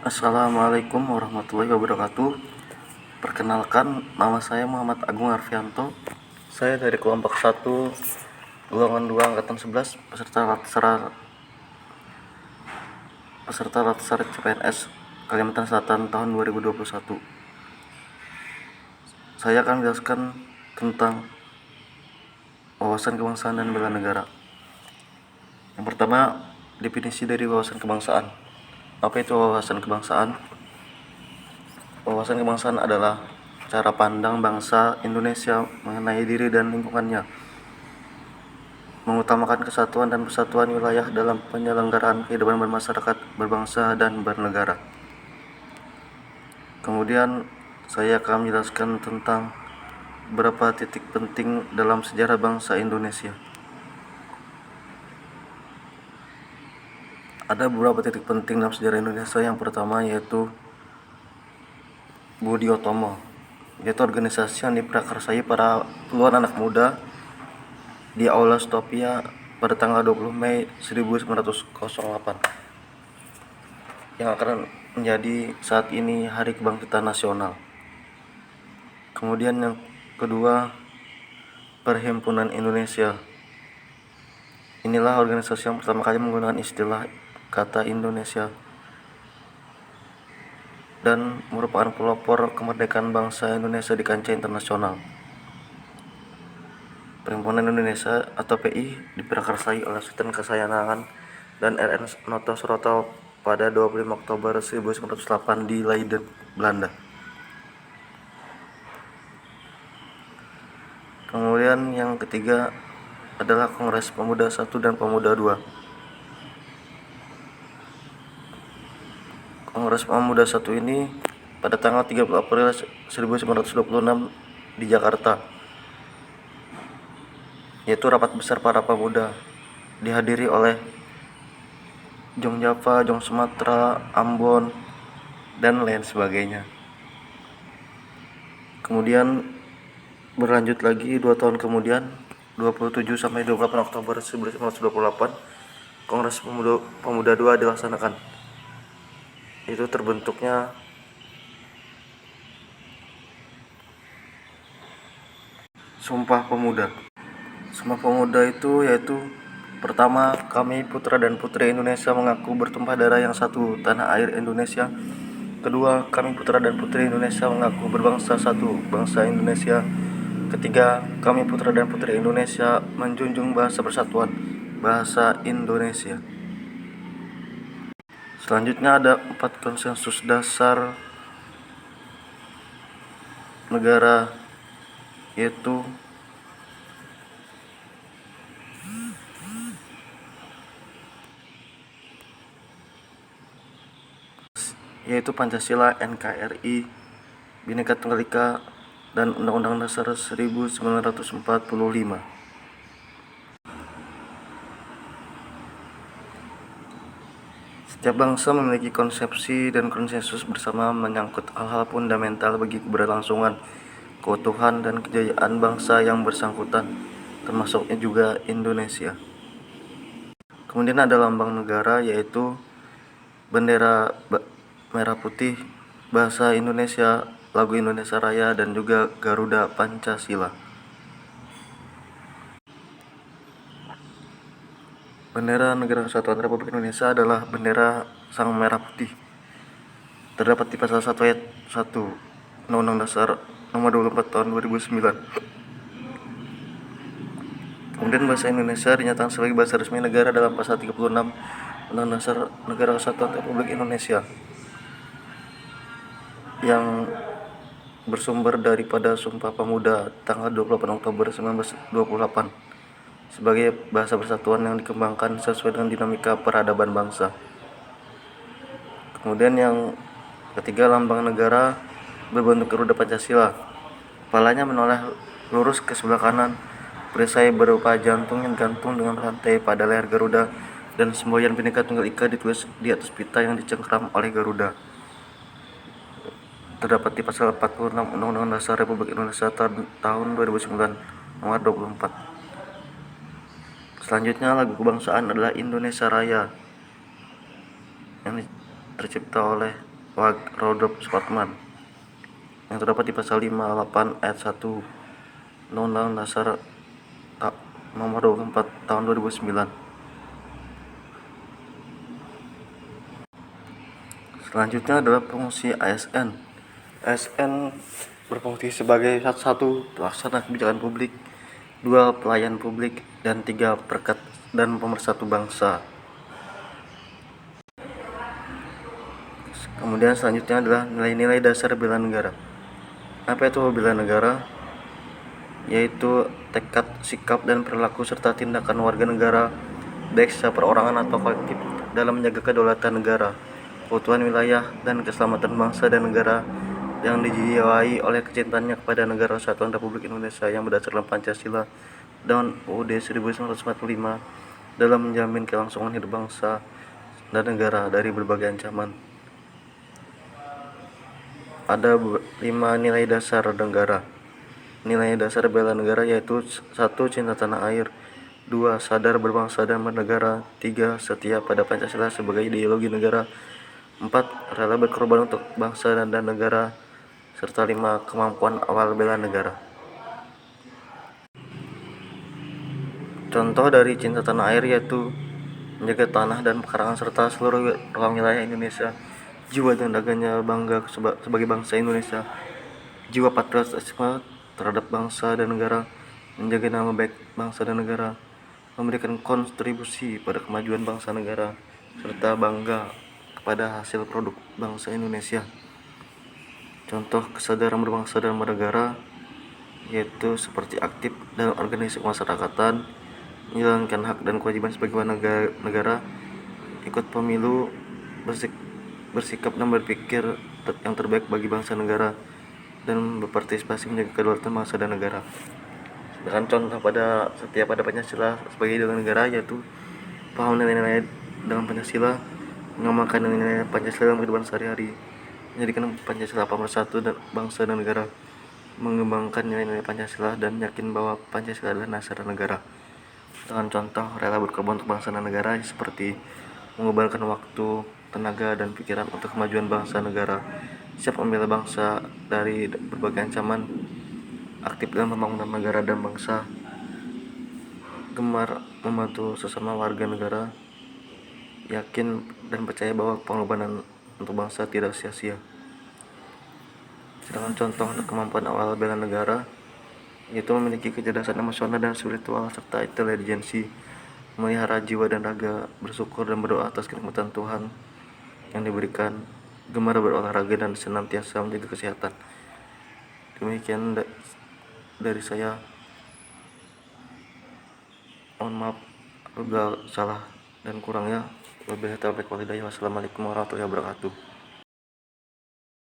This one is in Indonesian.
Assalamualaikum warahmatullahi wabarakatuh. Perkenalkan, nama saya Muhammad Agung Arfianto. Saya dari kelompok 1 golongan 2 angkatan 11 peserta Latsar CPNS Kalimantan Selatan tahun 2021. Saya akan menjelaskan tentang wawasan kebangsaan dan bela negara. Yang pertama, definisi dari wawasan kebangsaan. Apa itu wawasan kebangsaan? Wawasan kebangsaan adalah cara pandang bangsa Indonesia mengenai diri dan lingkungannya, mengutamakan kesatuan dan persatuan wilayah dalam penyelenggaraan kehidupan bermasyarakat, berbangsa, dan bernegara. Kemudian saya akan menjelaskan tentang beberapa titik penting dalam sejarah bangsa Indonesia. Ada beberapa titik penting dalam sejarah Indonesia. Yang pertama yaitu Budi Utomo, yaitu organisasi yang diprakarsai para puluhan anak muda di Aula Stopia pada tanggal 20 Mei 1908 yang akan menjadi saat ini Hari Kebangkitan Nasional. Kemudian yang kedua, Perhimpunan Indonesia. Inilah organisasi yang pertama kali menggunakan istilah kata Indonesia dan merupakan pelopor kemerdekaan bangsa Indonesia di kancah internasional. Perhimpunan Indonesia atau PI diprakarsai oleh Sultan Kasayangan dan RN Noto Suroto pada 25 Oktober 1908 di Leiden, Belanda. Kemudian yang ketiga adalah Kongres Pemuda 1 dan Pemuda 2. Kongres Pemuda 1 ini pada tanggal 30 April 1926 di Jakarta, yaitu rapat besar para pemuda, dihadiri oleh Jong Java, Jong Sumatera, Ambon, dan lain sebagainya. Kemudian berlanjut lagi 2 tahun kemudian, 27 sampai 28 Oktober 1928, Kongres Pemuda 2 dilaksanakan. Itu terbentuknya Sumpah Pemuda. Sumpah Pemuda itu yaitu pertama, kami putra dan putri Indonesia mengaku bertumpah darah yang satu, tanah air Indonesia. Kedua, kami putra dan putri Indonesia mengaku berbangsa satu, bangsa Indonesia. Ketiga, kami putra dan putri Indonesia menjunjung bahasa persatuan, bahasa Indonesia. Selanjutnya ada 4 konsensus dasar negara, yaitu Pancasila, NKRI, Bhinneka Tunggal Ika, dan Undang-Undang Dasar 1945. Setiap bangsa memiliki konsepsi dan konsensus bersama menyangkut hal-hal fundamental bagi keberlangsungan, keutuhan, dan kejayaan bangsa yang bersangkutan, termasuknya juga Indonesia. Kemudian ada lambang negara, yaitu bendera merah putih, bahasa Indonesia, lagu Indonesia Raya, dan juga Garuda Pancasila. Bendera Negara Kesatuan Republik Indonesia adalah bendera sang merah putih. Terdapat di pasal 1 ayat 1 Undang-Undang Dasar Nomor 24 Tahun 2009. Kemudian bahasa Indonesia dinyatakan sebagai bahasa resmi negara dalam pasal 36 Undang-Undang Dasar Negara Kesatuan Republik Indonesia, yang bersumber daripada Sumpah Pemuda tanggal 28 Oktober 1928 sebagai bahasa persatuan yang dikembangkan sesuai dengan dinamika peradaban bangsa. Kemudian yang ketiga, lambang negara berbentuk Garuda Pancasila. Kepalanya menoleh lurus ke sebelah kanan, perisai berupa jantung yang digantung dengan rantai pada leher Garuda, dan semboyan Bhinneka Tunggal Ika ditulis di atas pita yang dicengkram oleh Garuda. Terdapat di pasal 46 Undang-Undang Dasar Republik Indonesia tahun 2009 nomor 24. Selanjutnya, lagu kebangsaan adalah Indonesia Raya yang tercipta oleh Rodolph Supratman yang terdapat di pasal 58 ayat 1 Undang-Undang Dasar Nomor 24 Tahun 2009. Selanjutnya adalah fungsi ASN. ASN berfungsi sebagai satu pelaksana kebijakan publik, 2 pelayan publik, dan 3 perekat dan pemersatu bangsa. Kemudian selanjutnya adalah nilai-nilai dasar bela negara. Apa itu bela negara? Yaitu tekad, sikap, dan perilaku serta tindakan warga negara, baik secara perorangan atau kolektif, dalam menjaga kedaulatan negara, keutuhan wilayah, dan keselamatan bangsa dan negara yang dijiwai oleh kecintaannya kepada negara Kesatuan Republik Indonesia yang berdasarkan Pancasila dan UUD 1945 dalam menjamin kelangsungan hidup bangsa dan negara dari berbagai ancaman. Ada 5 nilai dasar negara. Nilai dasar bela negara yaitu 1. Cinta tanah air, 2. Sadar berbangsa dan bernegara, 3. Setia pada Pancasila sebagai ideologi negara, 4. Rela berkorban untuk bangsa dan negara, serta 5. Kemampuan awal bela negara. Contoh dari cinta tanah air yaitu menjaga tanah dan pekarangan serta seluruh ruang wilayah Indonesia, jiwa dan raganya bangga sebagai bangsa Indonesia, jiwa patriotisme terhadap bangsa dan negara, menjaga nama baik bangsa dan negara, memberikan kontribusi pada kemajuan bangsa negara, serta bangga kepada hasil produk bangsa Indonesia. Contoh kesadaran berbangsa dan bernegara yaitu seperti aktif dalam organisasi kemasyarakatan, menjalankan hak dan kewajiban sebagai warga negara, ikut pemilu, bersikap dan berpikir yang terbaik bagi bangsa negara, dan berpartisipasi menjaga kedaulatan bangsa dan negara. Sedangkan contoh pada setia pada Pancasila sebagai ideologi negara yaitu paham nilai-nilai dalam Pancasila, mengamalkan nilai-nilai Pancasila dalam kehidupan sehari-hari, menjadikan Pancasila pemersatu dan bangsa dan negara, mengembangkan nilai-nilai Pancasila dan yakin bahwa Pancasila adalah dasar negara. Dengan contoh rela berkorban untuk bangsa dan negara seperti mengorbankan waktu, tenaga, dan pikiran untuk kemajuan bangsa negara, siap membela bangsa dari berbagai ancaman, aktif dalam pembangunan negara dan bangsa, gemar membantu sesama warga negara, yakin dan percaya bahwa pengorbanan untuk bangsa tidak sia-sia. Sedangkan contoh untuk kemampuan awal bela negara yaitu memiliki kecerdasan emosional dan spiritual serta intelijensi, memelihara jiwa dan raga, bersyukur dan berdoa atas kenikmatan Tuhan yang diberikan, gemar berolahraga dan senantiasa menjaga kesehatan. Demikian dari saya. Mohon maaf apabila salah dan kurangnya. Wabillahi taufiq wal hidayah. Wassalamualaikum warahmatullahi wabarakatuh.